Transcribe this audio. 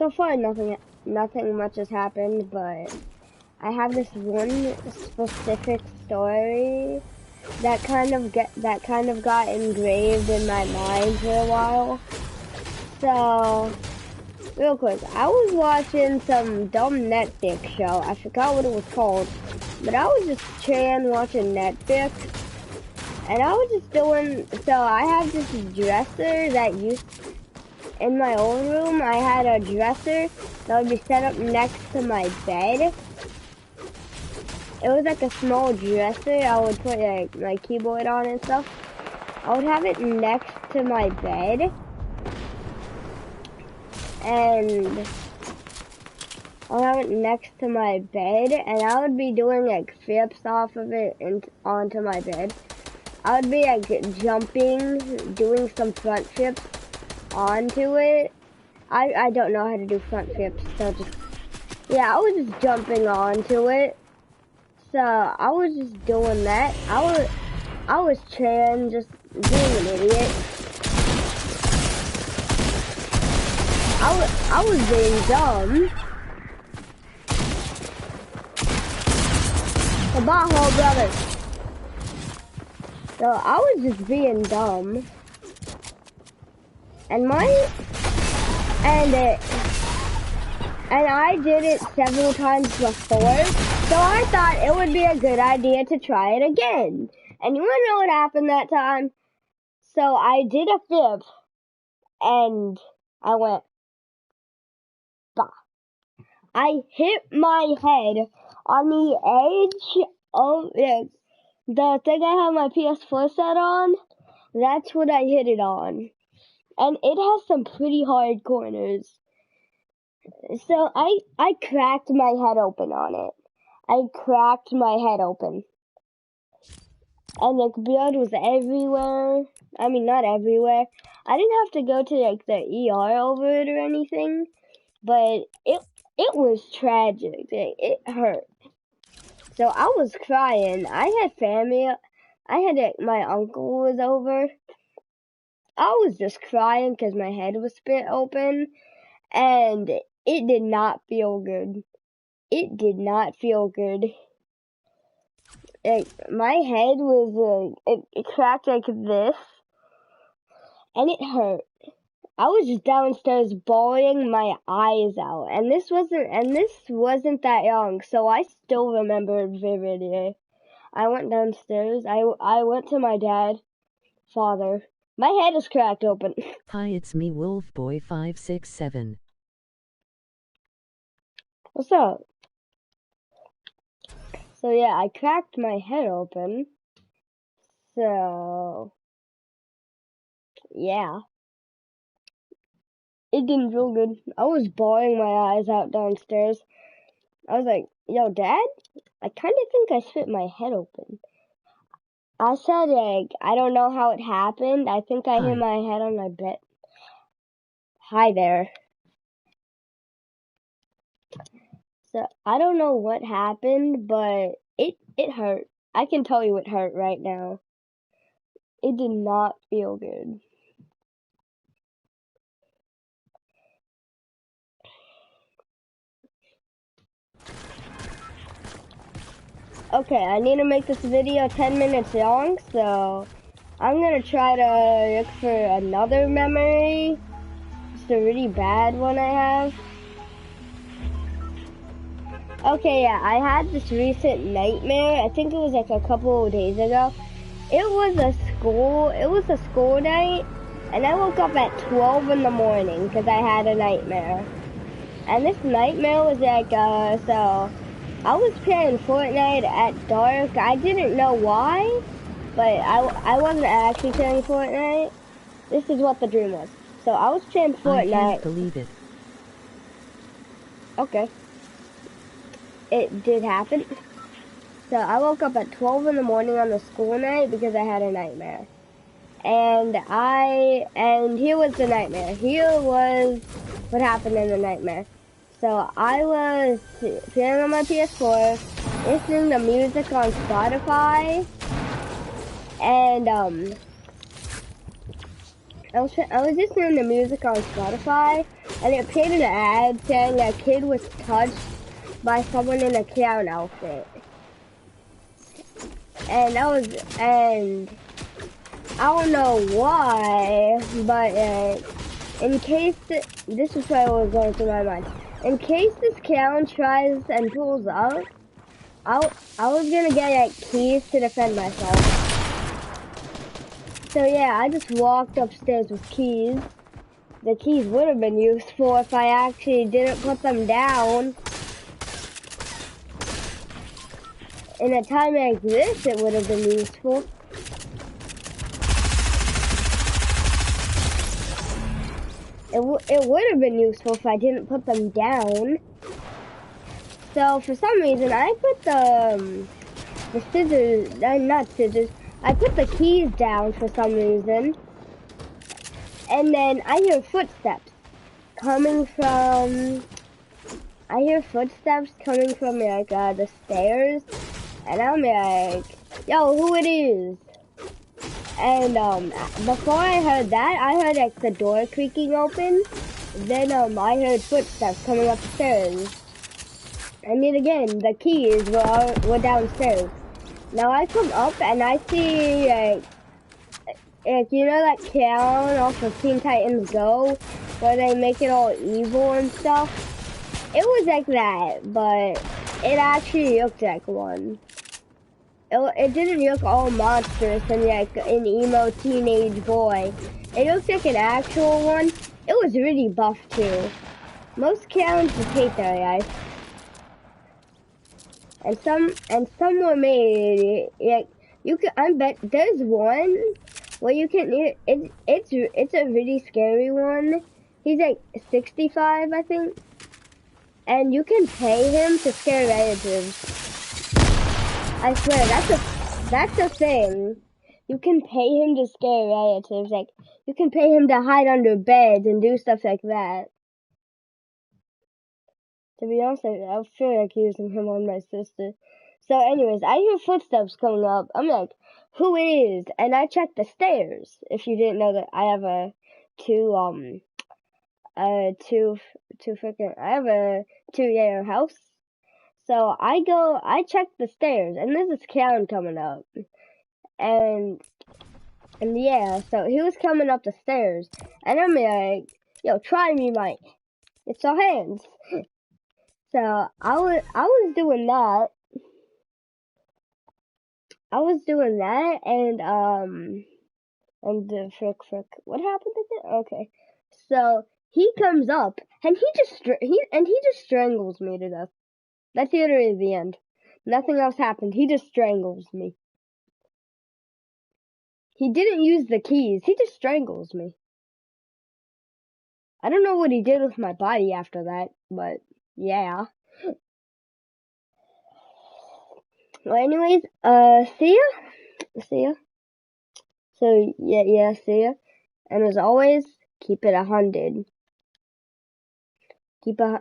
So far, nothing much has happened, but I have this one specific story that kind of got engraved in my mind for a while. So, real quick, I was watching some dumb Netflix show. I forgot what it was called, but I was just chilling watching Netflix, and I was just doing. So I have this dresser that used. In my old room, I had a dresser that would be set up next to my bed. It was like a small dresser. I would put like my keyboard on and stuff. I would have it next to my bed. And I'll have it next to my bed. And I would be doing like flips off of it and onto my bed. I would be like jumping, doing some front flips onto it. I don't know how to do front flips, so just, yeah, I was just jumping onto it. So I was just doing that. I was chilling, just being an idiot. I was being dumb. The butthole brothers. So I was just being dumb. And I did it several times before, so I thought it would be a good idea to try it again. And you wanna know what happened that time? So I did a flip, and I went, bah. I hit my head on the edge of the thing I have my PS4 set on. That's what I hit it on. And it has some pretty hard corners. So I cracked my head open on it. I cracked my head open. And like blood was everywhere. I mean, not everywhere. I didn't have to go to like the ER over it or anything, but it was tragic. It hurt. So I was crying. I had family. I had my uncle was over. I was just crying because my head was split open, and it did not feel good. It did not feel good. My head was, it cracked like this, and it hurt. I was just downstairs bawling my eyes out, and this wasn't that young, so I still remember it vividly. I went downstairs, I went to my dad, father. My head is cracked open. Hi, it's me, Wolfboy567. What's up? So yeah, I cracked my head open. So yeah. It didn't feel good. I was bawling my eyes out downstairs. I was like, yo, Dad, I kind of think I split my head open. I said, like, I don't know how it happened. I think I hit my head on my bed. Hi there. So, I don't know what happened, but it hurt. I can tell you it hurt right now. It did not feel good. Okay, I need to make this video 10 minutes long, so I'm gonna try to look for another memory. It's a really bad one I have. Okay, yeah, I had this recent nightmare. I think it was like a couple of days ago. It was a school night, and I woke up at 12 in the morning because I had a nightmare. And this nightmare was like, so I was playing Fortnite at dark. I didn't know why, but I wasn't actually playing Fortnite. This is what the dream was. So I was playing Fortnite. I can't believe it. Okay. It did happen. So I woke up at 12 in the morning on the school night because I had a nightmare. And here was the nightmare. Here was what happened in the nightmare. So I was playing on my PS4, listening to music on Spotify, and I was listening to music on Spotify, and it played an ad saying a kid was touched by someone in a clown outfit. And I don't know why, but in case this is what was going through my mind. In case this clown tries and pulls out, I was gonna get like keys to defend myself. So yeah, I just walked upstairs with keys. The keys would have been useful if I actually didn't put them down. In a time like this, it would have been useful. It would have been useful if I didn't put them down. So for some reason, I put the scissors, not scissors, I put the keys down for some reason. And then I hear footsteps coming from, like the stairs. And I'm like, yo, who it is? And before I heard that, I heard like the door creaking open. Then I heard footsteps coming up the stairs. And then again, the keys were downstairs. Now I come up and I see like you know that clown off of Teen Titans Go, where they make it all evil and stuff. It was like that, but it actually looked like one. It didn't look all monstrous and like an emo teenage boy. It looked like an actual one. It was really buff too. Most clowns just hate their life. And some were made like you can. I bet there's one where you can. It's a really scary one. He's like 65, I think, and you can pay him to scare relatives. I swear, that's a thing. You can pay him to scare relatives. Like, you can pay him to hide under beds and do stuff like that. To be honest, I feel like using him on my sister. So anyways, I hear footsteps coming up. I'm like, who it is? And I check the stairs. If you didn't know that I have a two-layer house. So I check the stairs, and there's this clown coming up. And yeah, so he was coming up the stairs, and I'm like, yo, try me, Mike. It's our hands. So I was doing that. And the frick, what happened again? Okay, so he comes up, and he just strangles me to death. That's literally the end. Nothing else happened. He just strangles me. He didn't use the keys. He just strangles me. I don't know what he did with my body after that, but yeah. Well, anyways, see ya. So, yeah, see ya. And as always, keep it 100.